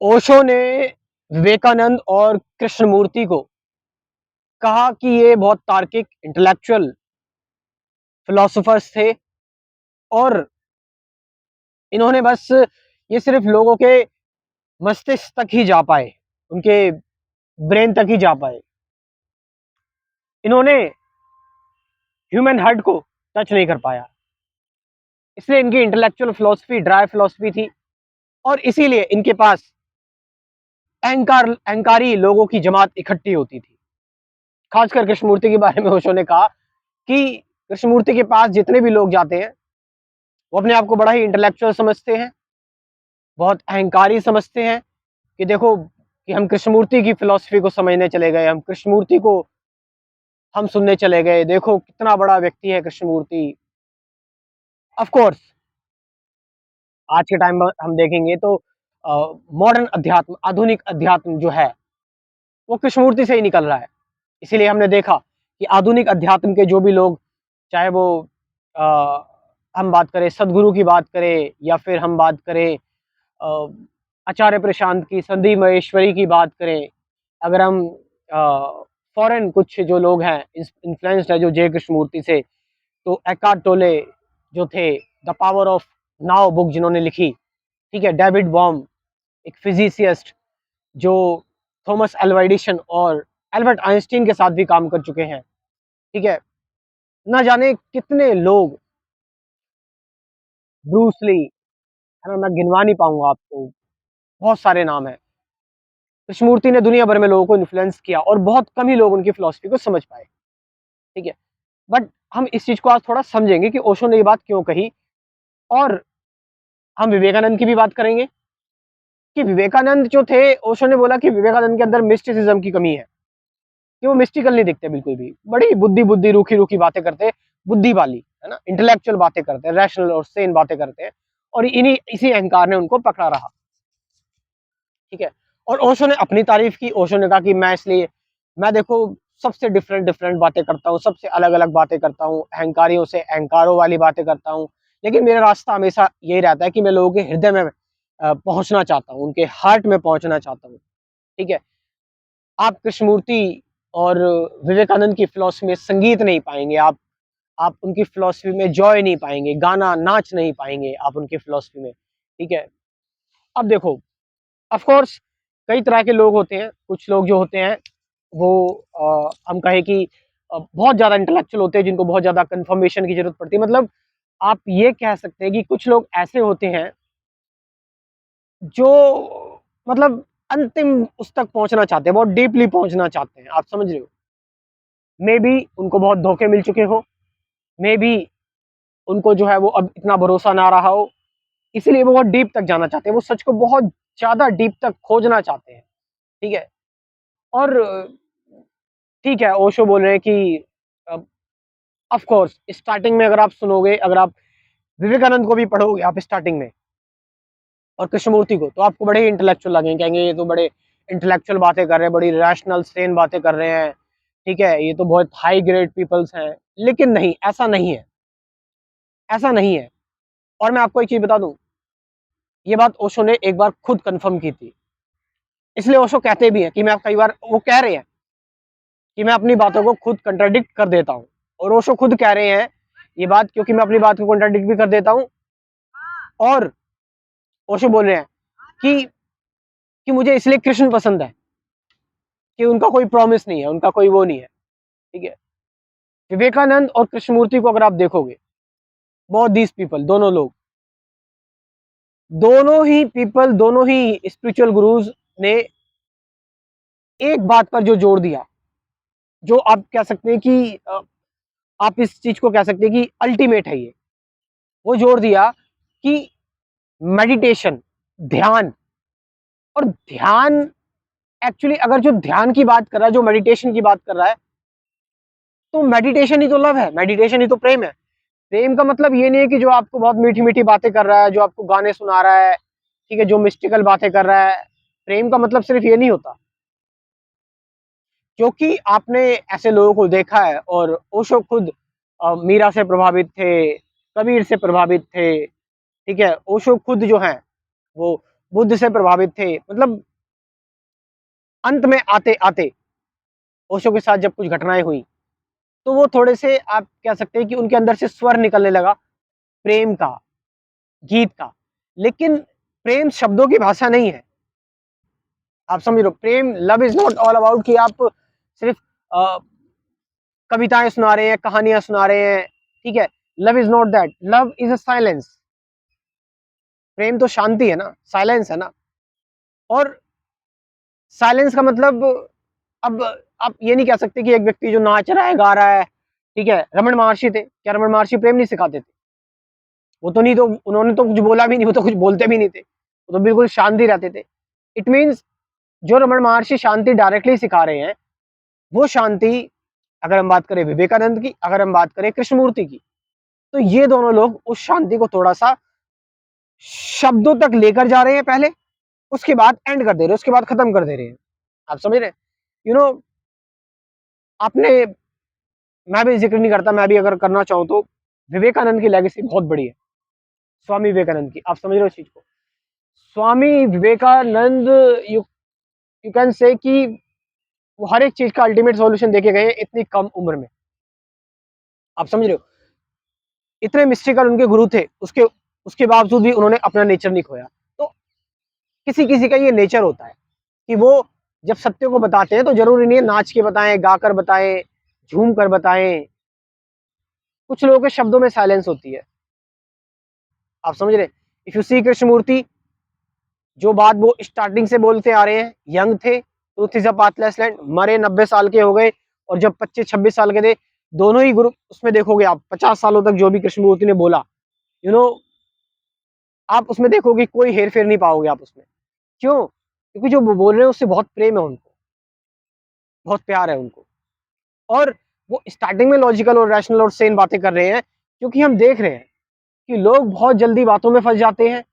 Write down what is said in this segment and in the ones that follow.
ओशो ने विवेकानंद और कृष्णमूर्ति को कहा कि ये बहुत तार्किक इंटेलेक्चुअल फिलोसोफर्स थे और इन्होंने बस ये सिर्फ लोगों के मस्तिष्क तक ही जा पाए, उनके ब्रेन तक ही जा पाए। इन्होंने ह्यूमन हार्ट को टच नहीं कर पाया, इसलिए इनकी इंटेलेक्चुअल फिलोसफी ड्राई फिलोसफी थी और इसीलिए इनके पास अहंकारी लोगों की जमात इकट्ठी होती थी। खासकर कृष्णमूर्ति के बारे में ओशो ने कहा कि कृष्णमूर्ति के पास जितने भी लोग जाते हैं वो अपने आप को बड़ा ही इंटेलेक्चुअल समझते हैं, बहुत अहंकारी समझते हैं कि देखो कि हम कृष्णमूर्ति की फिलॉसफी को समझने चले गए, हम कृष्णमूर्ति को हम सुनने चले गए, देखो कितना बड़ा व्यक्ति है कृष्णमूर्ति। ऑफ कोर्स आज के टाइम में हम देखेंगे तो मॉडर्न अध्यात्म, आधुनिक अध्यात्म जो है वो कृष्णमूर्ति से ही निकल रहा है। इसीलिए हमने देखा कि आधुनिक अध्यात्म के जो भी लोग, चाहे वो अ, हम बात करें सदगुरु की बात करें या फिर हम बात करें अ, आचार्य प्रशांत की, संदीप महेश्वरी की बात करें, अगर हम फॉरेन कुछ जो लोग हैं इन्फ्लुएंस्ड है जो जे कृष्णमूर्ति से, तो एकार्ट टोले जो थे, the power of now book जिन्होंने लिखी, ठीक है, डेविड बॉम एक फिजिसिस्ट जो थॉमस एल्वा एडिसन और एल्बर्ट आइंस्टीन के साथ भी काम कर चुके हैं, ठीक है, ना जाने कितने लोग, ब्रूस ली, है ना, मैं गिनवा नहीं पाऊंगा आपको, बहुत सारे नाम हैं। कृष्णमूर्ति ने दुनिया भर में लोगों को इन्फ्लुएंस किया और बहुत कम ही लोग उनकी फिलॉसफी को समझ पाए, ठीक है। बट हम इस चीज को आज थोड़ा समझेंगे कि ओशो ने ये बात क्यों कही, और हम विवेकानंद की भी बात करेंगे कि विवेकानंद जो थे, ओशो ने बोला कि विवेकानंद के अंदर मिस्टिसिज्म की कमी है, कि वो मिस्टिकल नहीं दिखते बिल्कुल भी, बड़ी बुद्धि बुद्धि रूखी रूखी बातें करते, बुद्धि वाली, है ना, इंटेलेक्चुअल बातें करते हैं, रैशनल और सेन बातें करते हैं, और इन्हीं इसी अहंकार ने उनको पकड़ा रहा, ठीक है। और ओशो ने अपनी तारीफ की, ओशो ने कहा कि मैं देखो सबसे डिफरेंट डिफरेंट बातें करता हूँ, सबसे अलग अलग बातें करता हूँ, अहंकारियों से अहंकारों वाली बातें करता हूँ, लेकिन मेरा रास्ता हमेशा यही रहता है कि मैं लोगों के हृदय में पहुंचना चाहता हूँ, उनके हार्ट में पहुंचना चाहता हूँ, ठीक है। आप कृष्णमूर्ति और विवेकानंद की फिलॉसफी में संगीत नहीं पाएंगे, आप उनकी फिलॉसफी में जॉय नहीं पाएंगे, गाना नाच नहीं पाएंगे आप उनकी फिलॉसफी में, ठीक है। अब देखो, ऑफ कोर्स कई तरह के लोग होते हैं, कुछ लोग जो होते हैं वो हम कहें कि बहुत ज़्यादा इंटेलेक्चुअल होते हैं, जिनको बहुत ज़्यादा कंफर्मेशन की ज़रूरत पड़ती है। मतलब आप ये कह सकते हैं कि कुछ लोग ऐसे होते हैं जो मतलब अंतिम उस तक पहुँचना चाहते हैं, बहुत डीपली पहुँचना चाहते हैं, आप समझ रहे हो? मेबी उनको बहुत धोखे मिल चुके हो, मेबी उनको जो है वो अब इतना भरोसा ना रहा हो, इसीलिए वो बहुत डीप तक जाना चाहते हैं, वो सच को बहुत ज़्यादा डीप तक खोजना चाहते हैं, ठीक है? और ठीक है, ओशो बोल रहे हैं कि ऑफ कोर्स स्टार्टिंग में अगर आप सुनोगे, अगर आप विवेकानंद को भी पढ़ोगे आप स्टार्टिंग में और कृष्णमूर्ति को, तो आपको बड़े ही इंटेलेक्चुअल लगेंगे, कहेंगे ये तो बड़े इंटेलेक्चुअल बातें कर रहे हैं, बड़ी रैशनल सेन बातें कर रहे हैं, ठीक है, ये तो बहुत हाई ग्रेड पीपल्स हैं। लेकिन नहीं, ऐसा नहीं है, ऐसा नहीं है। और मैं आपको एक चीज़ बता दूँ, ये बात ओशो ने एक बार खुद कन्फर्म की थी। इसलिए ओशो कहते भी हैं कि मैं कई बार, वो कह रहे हैं कि मैं अपनी बातों को खुद कंट्राडिक्ट कर देता हूँ, और ओशो खुद कह रहे हैं ये बात, क्योंकि मैं अपनी बात को कंट्राडिक्ट भी कर देता हूँ, और ओशो बोल रहे हैं कि मुझे इसलिए कृष्ण पसंद है कि उनका कोई प्रॉमिस नहीं है, उनका कोई वो नहीं है, ठीक है। विवेकानंद और कृष्णमूर्ति को अगर आप देखोगे, बोथ दीज पीपल, दोनों लोग, दोनों ही पीपल, दोनों ही स्पिरिचुअल गुरुज ने एक बात पर जो जोर दिया, जो आप कह सकते हैं कि आप इस चीज को कह सकते हैं कि अल्टीमेट है ये, वो जोर दिया कि मेडिटेशन, ध्यान, और ध्यान एक्चुअली अगर जो ध्यान की बात कर रहा है, जो मेडिटेशन की बात कर रहा है, तो मेडिटेशन ही तो लव है, मेडिटेशन ही तो प्रेम है। प्रेम का मतलब ये नहीं है कि जो आपको बहुत मीठी मीठी बातें कर रहा है, जो आपको गाने सुना रहा है, ठीक है, जो मिस्टिकल बातें कर रहा है। प्रेम का मतलब सिर्फ ये नहीं होता, क्योंकि आपने ऐसे लोगों को देखा है, और ओशो खुद मीरा से प्रभावित थे, कबीर से प्रभावित थे, ठीक है। ओशो खुद जो है वो बुद्ध से प्रभावित थे। मतलब अंत में आते आते ओशो के साथ जब कुछ घटनाएं हुई तो वो थोड़े से, आप कह सकते हैं कि उनके अंदर से स्वर निकलने लगा प्रेम का, गीत का। लेकिन प्रेम शब्दों की भाषा नहीं है, आप समझ लो। प्रेम, love is not all about कि आप सिर्फ कविताएं सुना रहे हैं, कहानियां सुना रहे हैं, ठीक है। Love is not that, love is a silence. प्रेम तो शांति है ना, साइलेंस है ना। और साइलेंस का मतलब, अब आप ये नहीं कह सकते कि एक व्यक्ति जो नाच रहा है, गा रहा है, ठीक है। रमन महर्षि थे, क्या रमन महर्षि प्रेम नहीं सिखाते थे? वो तो नहीं, तो उन्होंने तो कुछ बोला भी नहीं, वो तो कुछ बोलते भी नहीं थे, वो तो बिल्कुल शांति रहते थे। इट मीन्स जो रमन महर्षि शांति डायरेक्टली सिखा रहे हैं, वो शांति, अगर हम बात करें विवेकानंद की, अगर हम बात करें कृष्णमूर्ति की, तो ये दोनों लोग उस शांति को थोड़ा सा शब्दों तक लेकर जा रहे हैं पहले, उसके बाद एंड कर दे रहे हैं, उसके बाद खत्म कर दे रहे हैं। आप समझ रहे हैं? यू नो, आपने, मैं भी जिक्र नहीं करता, मैं भी अगर करना चाहूं तो विवेकानंद की लेगेसी बहुत बड़ी है, स्वामी विवेकानंद की। आप समझ रहे हो इस चीज को? Swami Vivekananda, you you can say कि वो हर एक चीज का अल्टीमेट सॉल्यूशन देके गए इतनी कम उम्र में। आप समझ रहे हो? इतने मिस्टिकल उनके गुरु थे, उसके उसके बावजूद भी उन्होंने अपना नेचर नहीं खोया। तो किसी किसी का ये नेचर होता है कि वो जब सत्य को बताते हैं तो जरूरी नहीं है नाच के बताएं, गाकर बताएं, झूम कर बताएं। कुछ लोगों के शब्दों में साइलेंस होती है। आप समझ रहे? इफ यू सी कृष्णमूर्ति, जो बात वो स्टार्टिंग से बोलते आ रहे हैं, यंग थे, truth is a pathless land, मरे 90 साल के हो गए, और जब 25-26 साल के थे, दोनों ही ग्रुप उसमें देखोगे आप, 50 सालों तक जो भी कृष्णमूर्ति ने बोला, यू नो, आप उसमें देखोगे कोई हेर फेर नहीं पाओगे आप उसमें। क्यों? क्योंकि जो वो बोल रहे हैं उससे बहुत प्रेम है उनको, बहुत प्यार है उनको। और वो स्टार्टिंग में लॉजिकल और रैशनल और सेन बातें कर रहे हैं, क्योंकि हम देख रहे हैं कि लोग बहुत जल्दी बातों में फंस जाते हैं,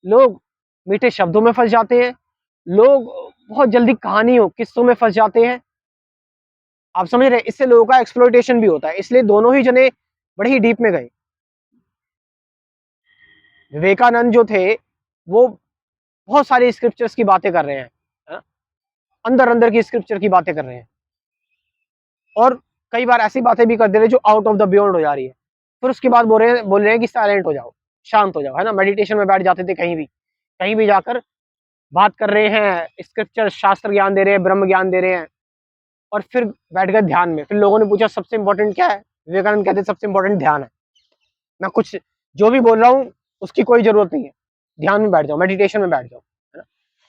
लोग मीठे शब्दों में फंस जाते हैं, लोग बहुत जल्दी कहानियों, किस्सों में फंस जाते हैं। आप समझ रहे हैं? इससे लोगों का एक्सप्लॉयटेशन भी होता है, इसलिए दोनों ही जने बड़े ही डीप में गए। विवेकानंद जो थे, वो बहुत सारी स्क्रिप्चर्स की बातें कर रहे हैं, है? अंदर अंदर की स्क्रिप्चर की बातें कर रहे हैं, और कई बार ऐसी बातें भी कर दे रहे हैं जो आउट ऑफ द बियॉन्ड हो जा रही है। फिर उसके बाद बोल रहे हैं कि साइलेंट हो जाओ, शांत हो जाओ, है ना। मेडिटेशन में बैठ जाते थे, कहीं भी जाकर बात कर रहे हैं, स्क्रिप्चर, शास्त्र ज्ञान दे रहे हैं, ब्रह्म ज्ञान दे रहे हैं, और फिर बैठ गए ध्यान में। फिर लोगों ने पूछा सबसे इंपॉर्टेंट क्या है? विवेकानंद कहते सबसे इंपॉर्टेंट ध्यान है। मैं कुछ जो भी बोल रहा हूँ उसकी कोई जरूरत नहीं है, ध्यान में बैठ जाओ, मेडिटेशन में बैठ जाओ, है ना।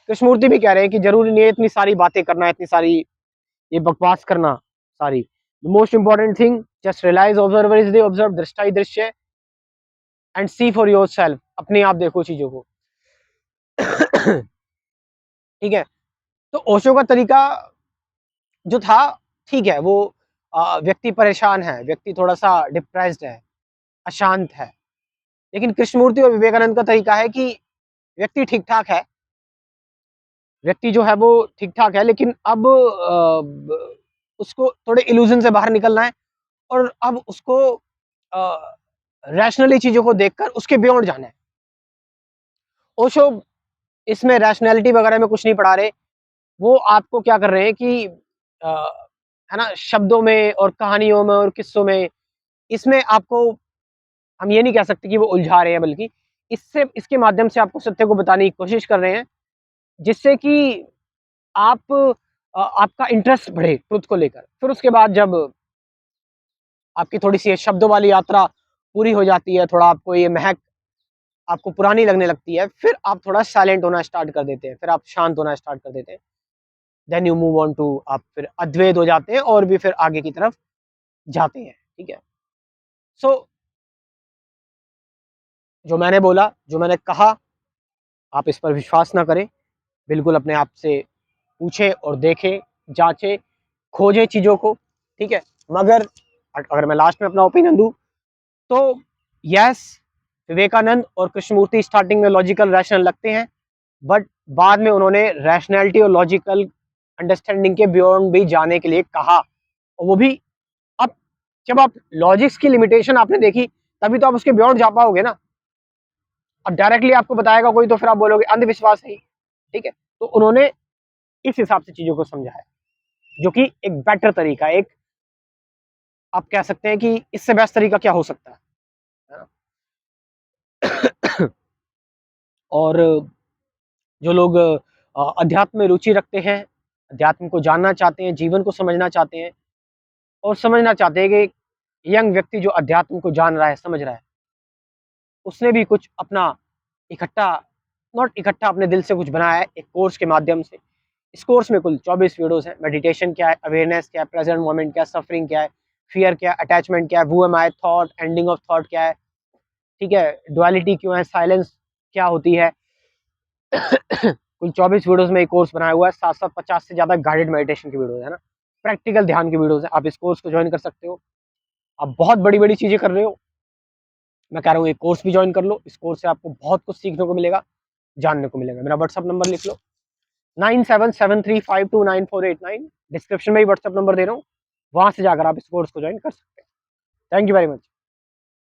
कृष्णमूर्ति भी कह रहे हैं कि जरूरी नहीं है इतनी सारी बातें करना, इतनी सारी ये बकवास करना सारी। The most important thing, just realise, observer is the observe, दृष्टा ही दृश्य, and see for yourself, अपने आप देखो चीजों को। ठीक है। तो ओशो का तरीका जो था, ठीक है, वो व्यक्ति परेशान है, व्यक्ति थोड़ा सा डिप्रेस्ड है, अशांत है। लेकिन कृष्णमूर्ति और विवेकानंद का तरीका है कि व्यक्ति ठीक ठाक है, व्यक्ति जो है वो ठीक ठाक है, लेकिन अब उसको थोड़े इल्यूजन से बाहर निकलना है, और अब उसको रैशनली चीजों को देखकर उसके बियॉन्ड जाना है। ओशो इसमें रैशनैलिटी वगैरह में कुछ नहीं पढ़ा रहे, वो आपको क्या कर रहे हैं कि है ना, शब्दों में और कहानियों में और किस्सों में, इसमें आपको, हम ये नहीं कह सकते कि वो उलझा रहे हैं, बल्कि इसके माध्यम से आपको सत्य को बताने की कोशिश कर रहे हैं, जिससे कि आपका इंटरेस्ट बढ़े ट्रुथ को लेकर। फिर उसके बाद जब आपकी थोड़ी सी शब्दों वाली यात्रा पूरी हो जाती है, थोड़ा आपको ये महक आपको पुरानी लगने लगती है, फिर आप थोड़ा साइलेंट होना स्टार्ट कर देते हैं, फिर आप शांत होना स्टार्ट कर देते हैं। Then you move on to, आप फिर अद्वैत हो जाते हैं और भी फिर आगे की तरफ जाते हैं। ठीक है। सो जो मैंने बोला, जो मैंने कहा, आप इस पर विश्वास ना करें, बिल्कुल अपने आप से पूछे और देखे, जांचे, खोजे चीजों को। ठीक है। मगर अगर मैं लास्ट में अपना ओपिनियन दूं तो यस, विवेकानंद और कृष्णमूर्ति स्टार्टिंग में लॉजिकल रैशनल लगते हैं, बट बाद में उन्होंने रैशनैलिटी और लॉजिकल अंडरस्टैंडिंग के बियॉन्ड भी जाने के लिए कहा। और वो भी, अब जब आप लॉजिक्स की लिमिटेशन आपने देखी, तभी तो आप उसके बियॉन्ड जा पाओगे ना। अब डायरेक्टली आपको बताएगा कोई तो फिर आप बोलोगे अंधविश्वास है, ठीक है। तो उन्होंने इस हिसाब से चीज़ों को समझा है, जो कि एक बेटर तरीका है, एक आप कह सकते हैं कि इससे बेस्ट तरीका क्या हो सकता है ना? और जो लोग अध्यात्म में रुचि रखते हैं, अध्यात्म को जानना चाहते हैं, जीवन को समझना चाहते हैं और समझना चाहते हैं कि एक यंग व्यक्ति जो अध्यात्म को जान रहा है, समझ रहा है, उसने भी कुछ अपना इकट्ठा नॉट इकट्ठा अपने दिल से कुछ बनाया है एक कोर्स के माध्यम से। इस कोर्स में कुल 24 वीडियोज़ हैं। मेडिटेशन क्या है, अवेयरनेस क्या है, प्रेज़ेंट मोमेंट क्या है, सफ़रिंग क्या है, फ़ियर क्या है, अटैचमेंट क्या है, who am I, thought, ending of thought क्या है, ठीक है? डुअलिटी क्यों है, साइलेंस क्या होती है। कुल 24 वीडियोज़ में ये कोर्स बनाया हुआ है, साथ-साथ 50 से ज़्यादा गाइडेड मेडिटेशन की वीडियोज़ है ना, प्रैक्टिकल ध्यान की वीडियोज़ हैं। आप इस कोर्स को जॉइन कर सकते हो। आप बहुत बड़ी-बड़ी चीज़ें कर रहे हो, मैं कह रहा हूँ ये कोर्स भी जॉइन कर लो। इस कोर्स से आपको बहुत कुछ सीखने को मिलेगा, जानने को मिलेगा। मेरा व्हाट्सएप नंबर लिख लो 9773529489, डिस्क्रिप्शन में ही व्हाट्सएप नंबर दे रहा हूँ, वहाँ से जाकर आप इस कोर्स को जॉइन कर सकते हैं। Thank you very much.